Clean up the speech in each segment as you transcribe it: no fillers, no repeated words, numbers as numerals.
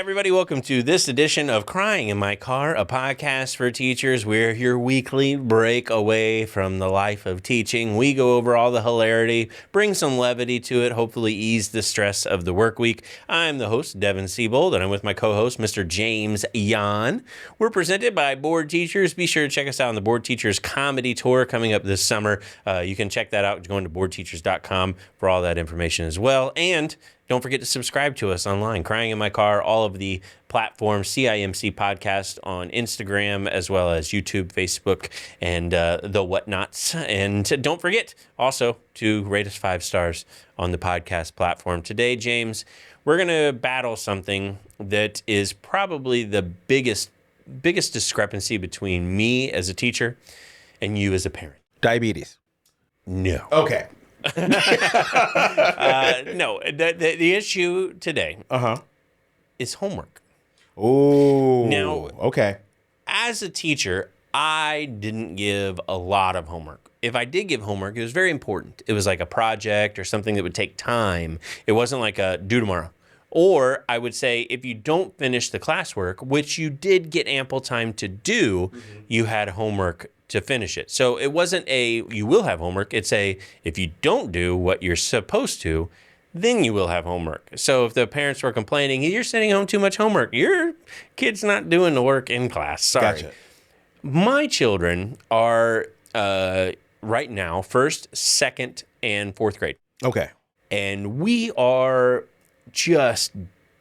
everybody. Welcome to this edition of Crying in My Car, a podcast for teachers. We're your weekly break away from the life of teaching. We go over all the hilarity, bring some levity to it, hopefully ease the stress of the work week. I'm the host, Devin Siebold, and I'm with my co-host, Mr. James Yan. We're presented by Board Teachers. Be sure to check us out on the Board Teachers Comedy Tour coming up this summer. You can check that out going to boardteachers.com for all that information as well. And don't forget to subscribe to us online. Crying in My Car, all of the platforms, CIMC Podcast on Instagram, as well as YouTube, Facebook, and the whatnots. And don't forget also to rate us 5 stars on the podcast platform. Today, James, we're going to battle something that is probably the biggest discrepancy between me as a teacher and you as a parent. Diabetes. No. Okay. No, the issue today is homework. Oh, Now, okay. As a teacher, I didn't give a lot of homework. If I did give homework, it was very important. It was like a project or something that would take time. It wasn't like a due tomorrow. Or I would say if you don't finish the classwork, which you did get ample time to do, you had homework to finish it. So it wasn't a, you will have homework. It's a, if you don't do what you're supposed to, then you will have homework. So if the parents were complaining, you're sending home too much homework, your kid's not doing the work in class. Sorry. Gotcha. My children are right now, 1st, 2nd, and 4th grade. Okay. And we are just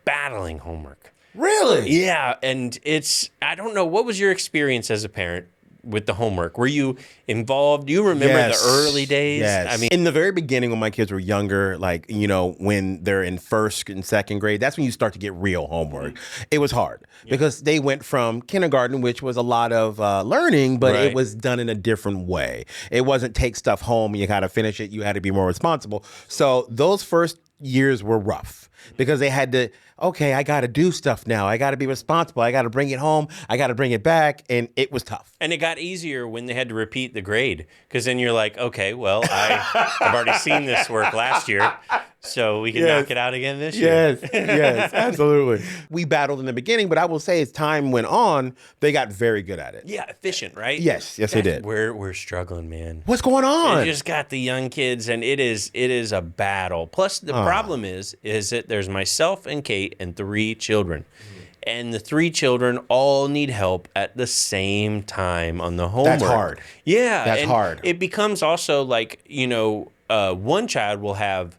battling homework. Really? Yeah. And it's, I don't know, what was your experience as a parent with the homework? Were you involved? Do you remember the early days? Yes. I mean, in the very beginning when my kids were younger, like, you know, when they're in 1st and 2nd grade, that's when you start to get real homework. It was hard because they went from kindergarten, which was a lot of learning, but it was done in a different way. It wasn't take stuff home and you got to finish it. You had to be more responsible. So those first years were rough because they had to, okay, I got to do stuff now. I got to be responsible. I got to bring it home. I got to bring it back. And it was tough. And it got easier when they had to repeat the grade because then you're like, okay, well, I've already seen this work last year, so we can knock it out again this year. Yes, absolutely. We battled in the beginning, but I will say as time went on, they got very good at it. Yeah, efficient, right? Yes, they did. We're struggling, man. What's going on? You just got the young kids, and it is a battle. Plus, the problem is that there's myself and Kate and 3 children. And the 3 children all need help at the same time on the homework. That's hard. Yeah. That's hard. It becomes also like, you know, one child will have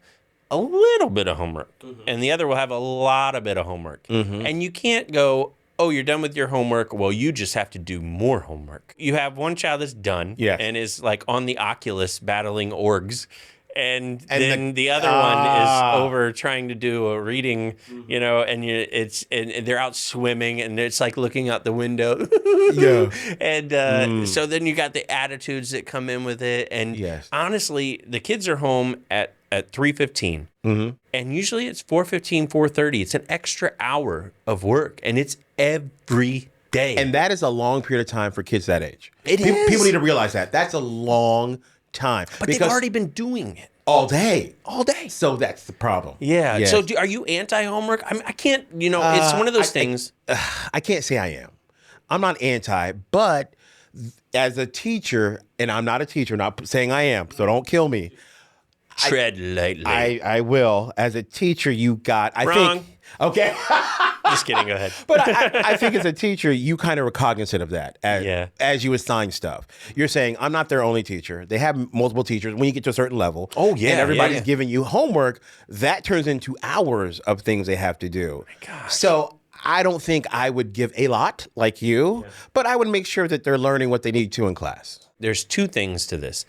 a little bit of homework and the other will have a lot of bit of homework. And you can't go, oh, you're done with your homework. Well, you just have to do more homework. You have one child that's done and is like on the Oculus battling orgs. And then the other one is over trying to do a reading, you know, and and they're out swimming and it's like looking out the window. And so then you got the attitudes that come in with it. And honestly, the kids are home at 3:15. And usually it's 4:15, 4:30. It's an extra hour of work and it's every day. And that is a long period of time for kids that age. It is. People need to realize that. That's a long time. But they've already been doing it. All day. All day. So that's the problem. Yeah. Yes. So are you anti-homework? I mean, I can't, you know, it's one of those things. I can't say I am. I'm not anti, but as a teacher, and I'm not a teacher, not saying I am, so don't kill me. Tread lightly. I will. As a teacher, you got, Wrong. think. Okay. Just kidding. Go ahead. But I think as a teacher, you kind of are cognizant of that as you assign stuff. You're saying, I'm not their only teacher. They have multiple teachers when you get to a certain level. Oh, yeah. And everybody's giving you homework. That turns into hours of things they have to do. Oh my gosh. So I don't think I would give a lot like you, but I would make sure that they're learning what they need to in class. There's 2 things to this.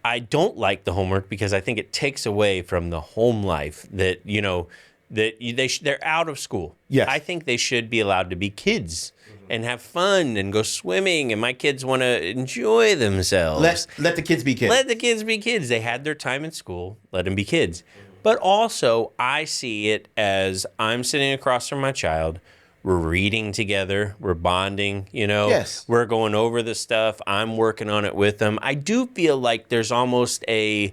I don't like the homework because I think it takes away from the home life that, you know, that they're out of school. Yes. I think they should be allowed to be kids and have fun and go swimming. And my kids want to enjoy themselves. Let the kids be kids. Let the kids be kids. They had their time in school. Let them be kids. But also, I see it as I'm sitting across from my child. We're reading together. We're bonding, you know. Yes. We're going over the stuff. I'm working on it with them. I do feel like there's almost a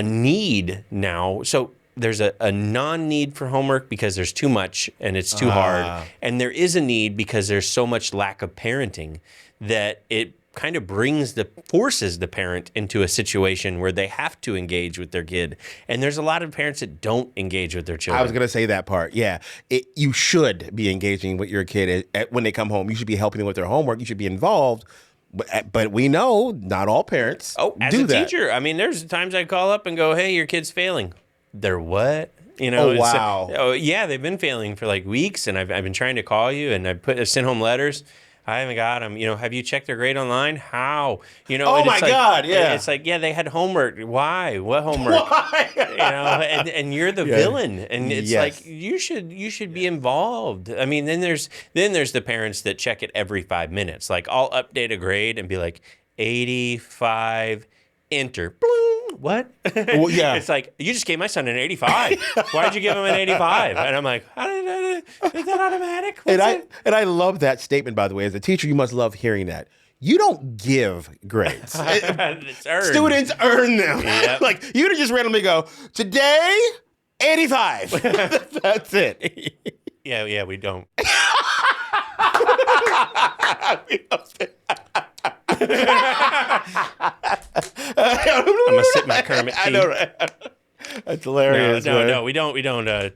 need now. So there's a non-need for homework because there's too much and it's too hard. And there is a need because there's so much lack of parenting that it kind of forces the parent into a situation where they have to engage with their kid. And there's a lot of parents that don't engage with their children. I was going to say that part. Yeah. You should be engaging with your kid when they come home. You should be helping them with their homework. You should be involved. But we know not all parents as do a that. teacher, I mean, there's times I call up and go, hey, your kid's failing. They're what? You know, oh, wow. Yeah, they've been failing for like weeks, and I've been trying to call you, and I've sent home letters. I haven't got them. You know, have you checked their grade online? How? You know, oh my God, yeah. It's like, yeah, they had homework. Why? What homework? Why? You know, and you're the villain, and it's like you should be involved. I mean, then there's the parents that check it every 5 minutes. Like, I'll update a grade and be like 85, enter. Bloom. What? Well, yeah. It's like, you just gave my son an 85. Why'd you give him an 85? And I'm like, is that automatic? And I love that statement, by the way. As a teacher, you must love hearing that. You don't give grades. It's earned. Students earn them. Yep. Like, you would just randomly go, today, 85. That's it. Yeah, we don't. I'm gonna sip my Kermit tea. I know, right? That's hilarious. No, we don't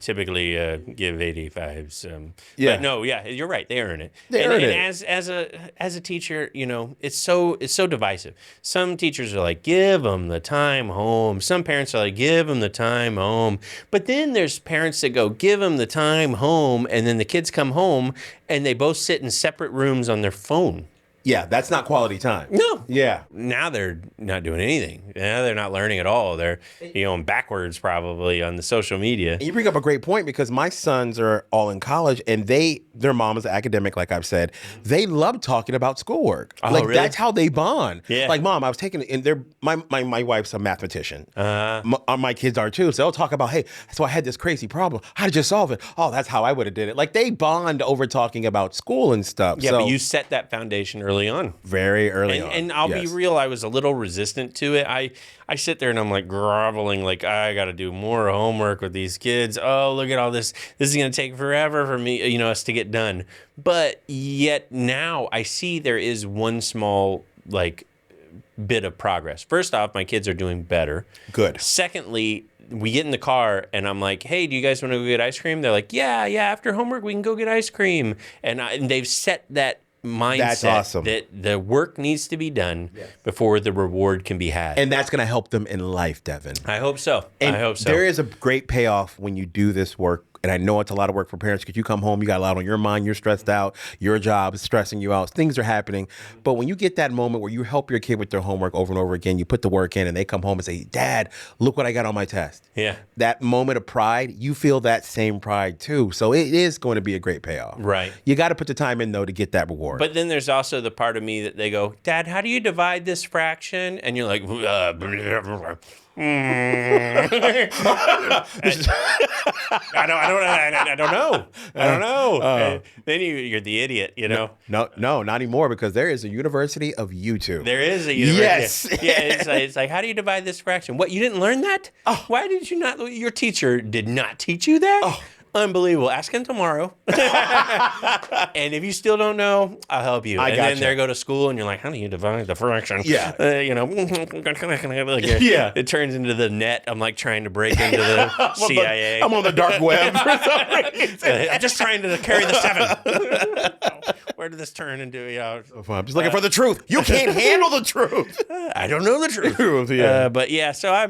typically give 85s. But no, yeah, you're right. They earn it. They earn it. And as a teacher, you know, it's so divisive. Some teachers are like, give them the time home. Some parents are like, give them the time home. But then there's parents that go, give them the time home, and then the kids come home and they both sit in separate rooms on their phone. Yeah, that's not quality time. No. Yeah. Now they're not doing anything. Now they're not learning at all. They're backwards probably on the social media. And you bring up a great point because my sons are all in college and their mom is an academic, like I've said. They love talking about schoolwork. Oh, like really? that's how they bond. Yeah. Like, Mom, I was taking and my wife's a mathematician. My kids are too. So they'll talk about, hey, so I had this crazy problem. How did you solve it? Oh, that's how I would have did it. Like they bond over talking about school and stuff. Yeah, so, but you set that foundation early on. Very early on. And I'll be real, I was a little resistant to it. I sit there and I'm like groveling, like, I got to do more homework with these kids. Oh, look at all this. This is going to take forever for me, us to get done. But yet now I see there is one small, like, bit of progress. First off, my kids are doing better. Good. Secondly, we get in the car and I'm like, hey, do you guys want to go get ice cream? They're like, yeah, after homework we can go get ice cream. And they've set that mindset. That's awesome. That the work needs to be done before the reward can be had. And that's going to help them in life, Devin. I hope so. There is a great payoff when you do this work. And I know it's a lot of work for parents because you come home, you got a lot on your mind, you're stressed out, your job is stressing you out, things are happening. But when you get that moment where you help your kid with their homework over and over again, you put the work in and they come home and say, Dad, look what I got on my test. Yeah. That moment of pride, you feel that same pride too. So it is going to be a great payoff. Right. You got to put the time in though to get that reward. But then there's also the part of me that they go, Dad, how do you divide this fraction? And you're like, I don't know. Then you're the idiot, you know? No, not anymore because there is a university of YouTube. There is a university. Yes. Yeah, it's like, how do you divide this fraction? What, you didn't learn that? Oh. Why did you not? Your teacher did not teach you that? Oh. Unbelievable. Ask him tomorrow. And if you still don't know, I'll help you. And then they go to school and you're like, how do you divide the fraction? Yeah. It turns into the net. I'm like trying to break into the CIA. I'm on the dark web for some reason. I'm just trying to carry the 7. Where did this turn into? I'm just looking for the truth. You can't handle the truth. I don't know the truth. But yeah, so I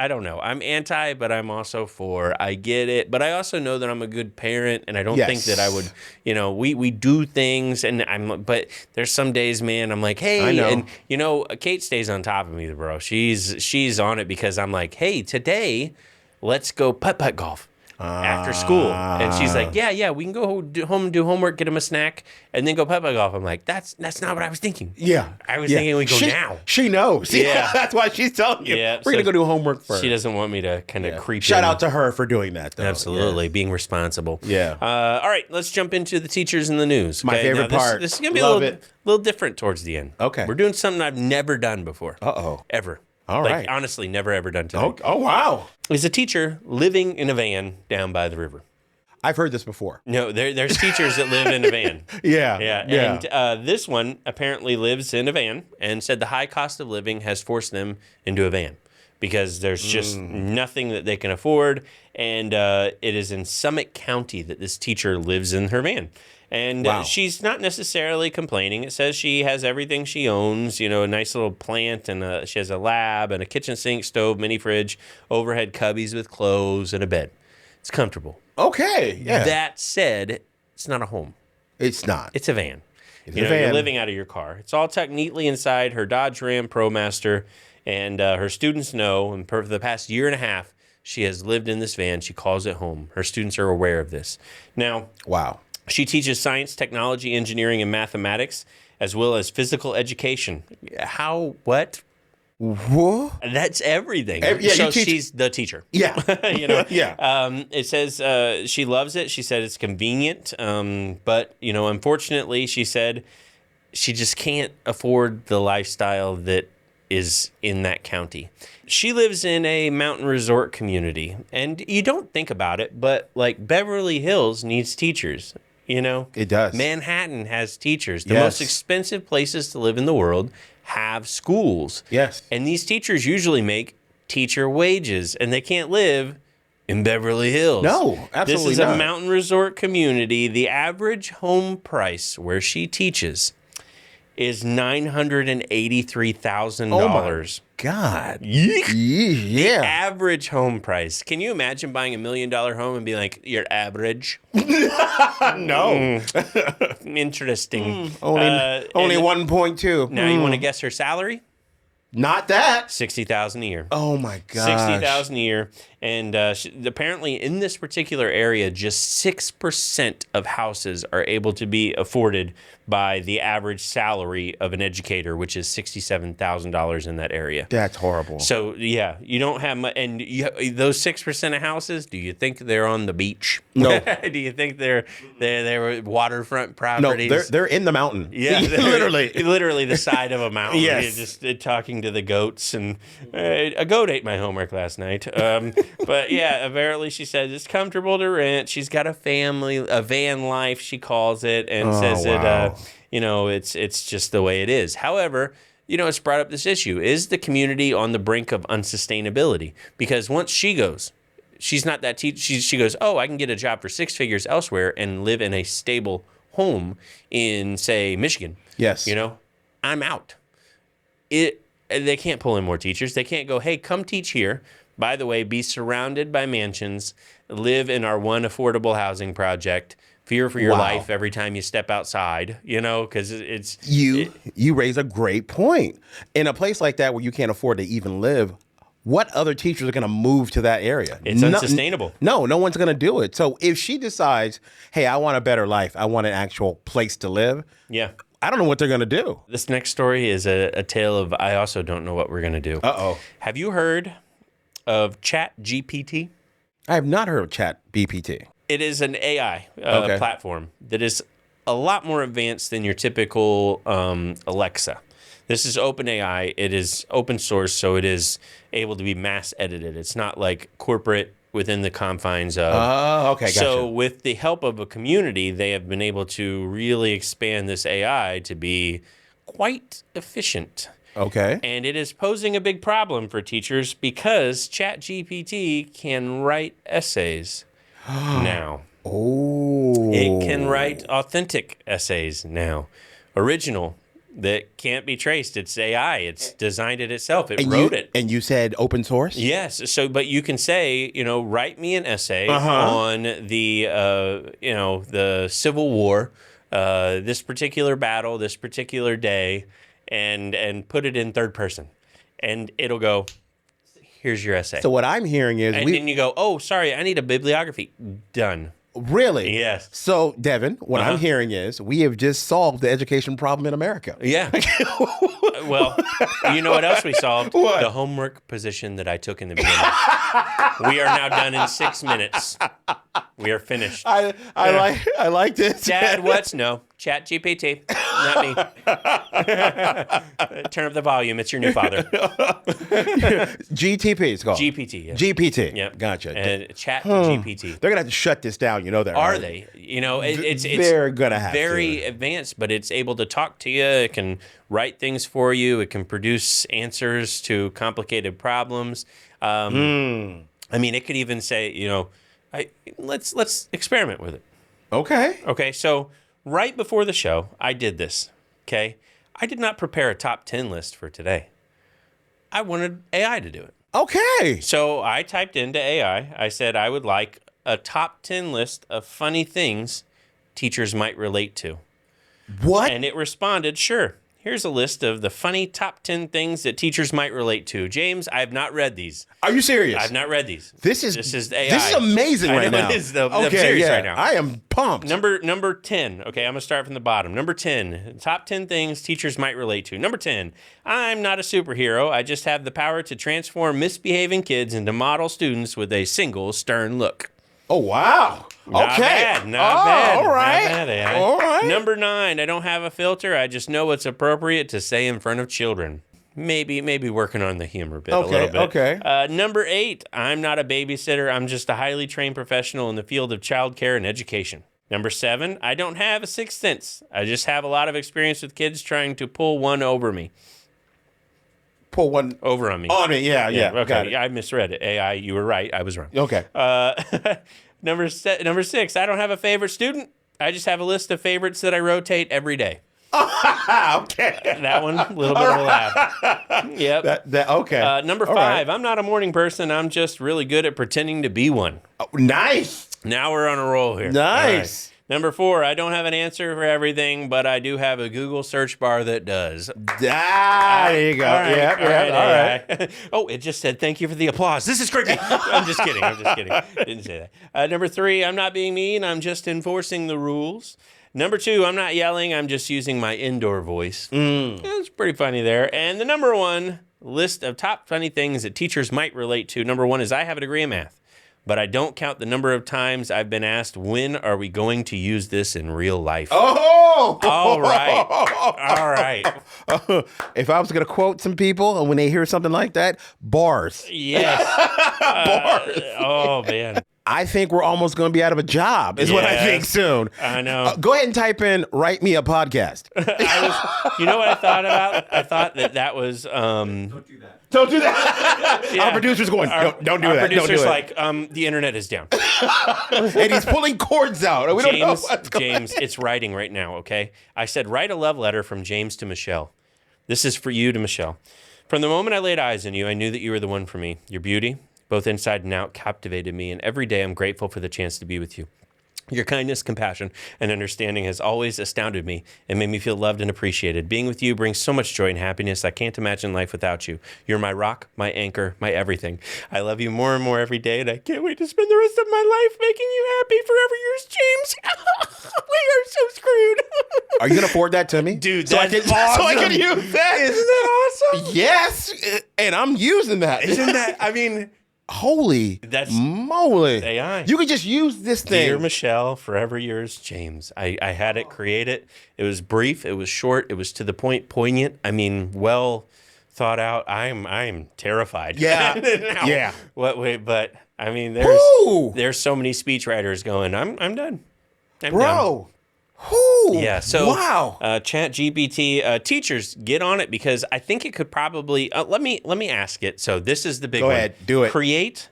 don't know. I'm anti, but I'm also for. I get it, but I also know that I'm a good parent, and I don't think that I would. We do things, but there's some days, man, I'm like, hey, I know. and Kate stays on top of me, bro. She's on it because I'm like, hey, today, let's go putt-putt golf. After school. And she's like, yeah, we can go home and do homework, get him a snack, and then go putt-putt golf. I'm like, that's not what I was thinking. Yeah. I was thinking we go now. She knows. Yeah. That's why she's telling you. Yeah, we're going to go do homework first. She doesn't want me to kind of creep Shout in. out to her for doing that, though. Absolutely. Being responsible. Yeah. All right, let's jump into the teachers in the news. My favorite part. This is going to be a little different towards the end. Okay. We're doing something I've never done before. Uh-oh. Ever. All like, right. honestly, never ever done today. Oh, wow. Is a teacher living in a van down by the river. I've heard this before. No, there's teachers that live in a van. Yeah. Yeah. And this one apparently lives in a van and said the high cost of living has forced them into a van because there's just nothing that they can afford. And it is in Summit County that this teacher lives in her van. And Wow. she's not necessarily complaining. It says she has everything she owns, you know, a nice little plant, and she has a lab and a kitchen sink, stove, mini fridge, overhead cubbies with clothes, and a bed. It's comfortable. Okay. Yeah. That said, it's not a home. It's not. It's a van. It's You a know, van. you're living out of your car. It's all tucked neatly inside her Dodge Ram ProMaster, and her students know, and for the past year and a half, she has lived in this van. She calls it home. Her students are aware of this. Now, Wow. she teaches science, technology, engineering, and mathematics, as well as physical education. How? What? What? That's everything. Yeah, So you teach- she's the teacher. Yeah. You know, Yeah. It says she loves it. She said it's convenient, but you know, unfortunately, she said she just can't afford the lifestyle that is in that county. She lives in a mountain resort community, and you don't think about it, but like Beverly Hills needs teachers. You know, It does. Manhattan has teachers. The Yes. most expensive places to live in the world have schools. Yes. And these teachers usually make teacher wages, and they can't live in Beverly Hills. No, absolutely This is not. a mountain resort community. The average home price where she teaches is $983,000. God. Yeek. Yeah. Average home price. Can you imagine buying $1 million home and be like, you're average? No. Interesting. Only and 1.2. now you want to guess her salary? Not that. $60,000 a year. Oh my God. $60,000 a year, and apparently in this particular area, just 6% of houses are able to be afforded by the average salary of an educator, which is $67,000 in that area. That's horrible. So yeah, you don't have much, and those 6% of houses. Do you think they're on the beach? No. Do you think they're waterfront No, properties? they're in the mountain. Yeah, literally the side of a mountain. Yes. You're just talking to the goats, and a goat ate my homework last night. But yeah, apparently she says it's comfortable to rent. She's got a family, a van life, she calls it, and says wow. that you know, it's just the way it is. However, you know, it's brought up this issue: is the community on the brink of unsustainability? Because once she goes. She's not that she goes, oh, I can get a job for 6 figures elsewhere and live in a stable home in, say, Michigan. Yes. You know, I'm out. They can't pull in more teachers. They can't go, hey, come teach here. By the way, be surrounded by mansions, live in our one affordable housing project, fear for your Wow. life every time you step outside, you know, because it's... You raise a great point. In a place like that where you can't afford to even live, what other teachers are going to move to that area? It's unsustainable. No one's going to do it. So if she decides, hey, I want a better life, I want an actual place to live, Yeah. I don't know what they're going to do. This next story is a tale of I also don't know what we're going to do. Uh-oh. Have you heard of ChatGPT? I have not heard of ChatGPT. It is an AI Okay. platform that is a lot more advanced than your typical Alexa. This is OpenAI. It is open source, so it is able to be mass edited. It's not like corporate within the confines of. Oh, okay, gotcha. So with the help of a community, they have been able to really expand this AI to be quite efficient. Okay. And it is posing a big problem for teachers because ChatGPT can write essays now. Oh. It can write authentic essays now. Original that can't be traced. It's AI. It's designed it itself. It wrote it. And you said open source? Yes. So, but you can say, you know, write me an essay on the, you know, the Civil War, this particular battle, this particular day, and put it in third person, and it'll go, here's your essay. So what I'm hearing is and then you go, oh, sorry, I need a bibliography. Done. Really? Yes. So, Devin, what I'm hearing is we have just solved the education problem in America. Yeah. Well, you know what else we solved? What? The homework position that I took in the beginning. We are now done in 6 minutes. We are finished. I like this. Dad, what's no? ChatGPT, not me. Turn up the volume. It's your new father. GTP, it's called. GPT. Yeah. GPT. Yep. Gotcha. And ChatGPT. They're gonna have to shut this down. You know that. Are right? they? You know, it's They're gonna have very to. advanced, but it's able to talk to you. It can write things for you. It can produce answers to complicated problems. I mean, it could even say, you know, let's experiment with it. Okay. Okay, so right before the show, I did this. Okay, I did not prepare a top 10 list for today. I wanted AI to do it. Okay. So I typed into AI. I said I would like a top 10 list of funny things teachers might relate to. What? And it responded, sure. Here's a list of the funny top 10 things that teachers might relate to. James, I have not read these. Are you serious? I've not read these. This is AI. This is amazing right now. It is, though. I'm serious right now. I am pumped. Number 10. Okay, I'm going to start from the bottom. Number 10. Top 10 things teachers might relate to. Number 10. I'm not a superhero. I just have the power to transform misbehaving kids into model students with a single stern look. Oh, wow. Not Okay. bad. Not bad. All right. Not bad, AI. All right. Number 9. I don't have a filter. I just know what's appropriate to say in front of children. Maybe working on the humor bit a little bit. Okay. Number 8. I'm not a babysitter. I'm just a highly trained professional in the field of childcare and education. Number 7. I don't have a sixth sense. I just have a lot of experience with kids trying to pull one over me. Pull one over on me. On me. Yeah. Okay. Got it. I misread it. AI, you were right. I was wrong. Okay. Number 6. I don't have a favorite student. I just have a list of favorites that I rotate every day. Okay. That one, a little bit of a laugh. Yep. Okay. Number 5. I'm not a morning person. I'm just really good at pretending to be one. Oh, nice. Now we're on a roll here. Nice. Right. Number 4. I don't have an answer for everything, but I do have a Google search bar that does. There you go. All right, All right. Oh, it just said, thank you for the applause. This is creepy. I'm just kidding. Didn't say that. Number 3, I'm not being mean. I'm just enforcing the rules. Number 2, I'm not yelling. I'm just using my indoor voice. That's pretty funny there. And the number 1 list of top funny things that teachers might relate to. Number 1 is I have a degree in math, but I don't count the number of times I've been asked, when are we going to use this in real life? Oh! All right. If I was going to quote some people and when they hear something like that, bars. Yes. Bars. Oh, man. I think we're almost going to be out of a job, is what I think soon. I know. Go ahead and type in, write me a podcast. You know what I thought about? I thought that was... Don't do that. Yeah. Our producer's going, don't do that. Our producer's don't do like, the internet is down. And he's pulling cords out. We don't know what's going James, it's writing right now, okay? I said, write a love letter from James to Michelle. This is for you to Michelle. From the moment I laid eyes on you, I knew that you were the one for me. Your beauty, both inside and out, captivated me, and every day I'm grateful for the chance to be with you. Your kindness, compassion, and understanding has always astounded me and made me feel loved and appreciated. Being with you brings so much joy and happiness. I can't imagine life without you. You're my rock, my anchor, my everything. I love you more and more every day, and I can't wait to spend the rest of my life making you happy forever. Yours, James. We are so screwed. Are you going to forward that to me? Dude, so that's awesome. So I can use that. Isn't that awesome? Yes. And I'm using that. Isn't that, I mean... Holy moly. AI. You could just use this thing. Dear Michelle, forever yours, James. I had it created. It was brief. It was short. It was to the point, poignant. I mean, well thought out. I'm terrified. Yeah. Yeah. Wait, but I mean, there's so many speechwriters going, I'm done. I'm Bro. done. Whoo. Yeah. So, wow. ChatGPT, teachers, get on it because I think it could probably. Let me ask it. So this is the big one. Go ahead. Do it. Create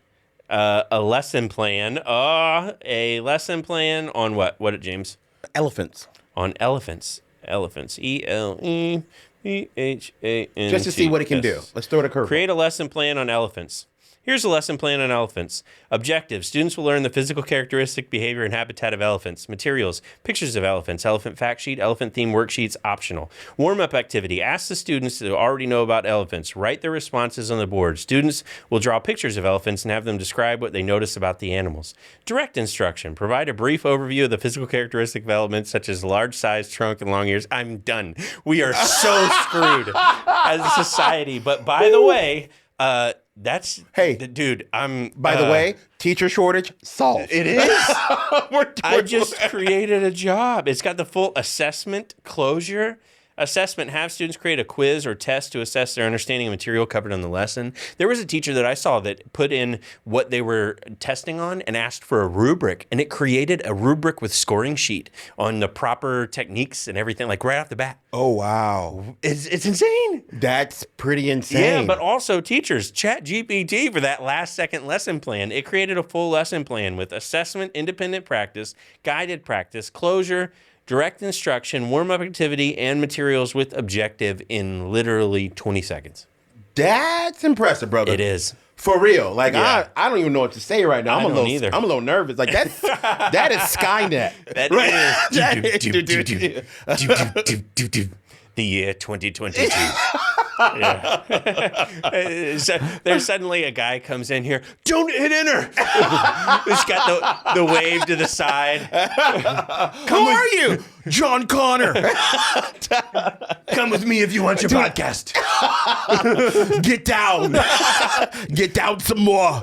a lesson plan. A lesson plan on what? What, James? Elephants. On elephants. Elephants. ELEPHANT. Just to see what it can do. Let's throw it a curve. Create a lesson plan on elephants. Here's a lesson plan on elephants. Objectives. Students will learn the physical characteristic, behavior, and habitat of elephants. Materials. Pictures of elephants. Elephant fact sheet. Elephant theme worksheets. Optional. Warm-up activity. Ask the students to already know about elephants. Write their responses on the board. Students will draw pictures of elephants and have them describe what they notice about the animals. Direct instruction. Provide a brief overview of the physical characteristic of elephants, such as large size, trunk, and long ears. I'm done. We are so screwed as a society. But by the way... Hey. dude, I'm. By the way, teacher shortage solved. It is. I we're- just created a job. It's got the full assessment closure. Assessment, have students create a quiz or test to assess their understanding of material covered on the lesson. There was a teacher that I saw that put in what they were testing on and asked for a rubric, and it created a rubric with scoring sheet on the proper techniques and everything, like right off the bat. Oh, wow. It's insane. That's pretty insane. Yeah, but also teachers, ChatGPT for that last second lesson plan. It created a full lesson plan with assessment, independent practice, guided practice, closure, direct instruction, warm-up activity, and materials with objective in literally 20 seconds. impressive, brother. It is. For real. Like, Yeah. I don't even know what to say right now. I don't either. I'm a little nervous. Like, that is Skynet. That is. The year 2022. Yeah. So there's suddenly a guy comes in here. Don't hit enter. He's got the wave to the side. Who are you? John Connor. Come with me if you want your podcast. Get down. Get down some more.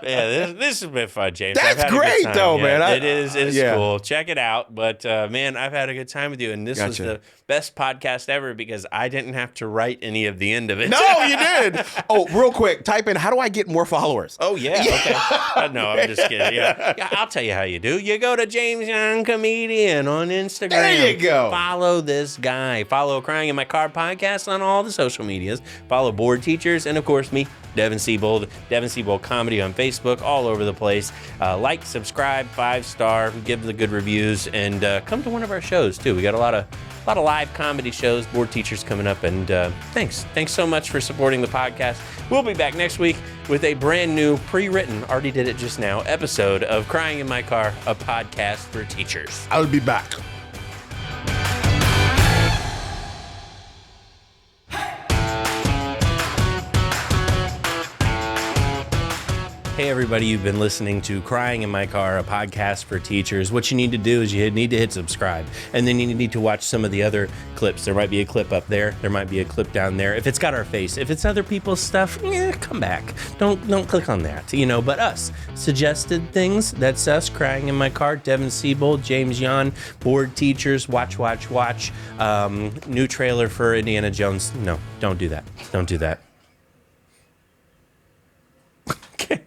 Yeah, this has been fun, James. That's I've had a good great, time. though, Yeah, man. It is yeah. cool. Check it out. But, man, I've had a good time with you. And this was Gotcha. the best podcast ever because I didn't have to write any of the end of it. No, you did. Oh, real quick. Type in, how do I get more followers? Oh, yeah. Okay. No, I'm just kidding. Yeah. I'll tell you how you do. You go to James Young Comedian on Instagram. There you go. Follow this guy. Follow Crying in My Car podcast on all the social medias. Follow Board Teachers. And, of course, me, Devin Siebold. Devin Siebold Comedy on Facebook, all over the place. Like, subscribe, 5-star, give the good reviews, and come to one of our shows, too. We got a lot of live comedy shows, Board Teachers coming up, and thanks so much for supporting the podcast. We'll be back next week with a brand new pre-written, already did it just now, episode of Crying in My Car, a podcast for teachers. I'll be back. Hey everybody, you've been listening to Crying in My Car, a podcast for teachers. What you need to do is you need to hit subscribe, and then you need to watch some of the other clips. There might be a clip up there. There might be a clip down there. If it's got our face, if it's other people's stuff, come back. Don't click on that, but us. Suggested things, that's us, Crying in My Car, Devin Siebold, James Yon, Board Teachers, watch. New trailer for Indiana Jones. No, don't do that. Don't do that. Okay.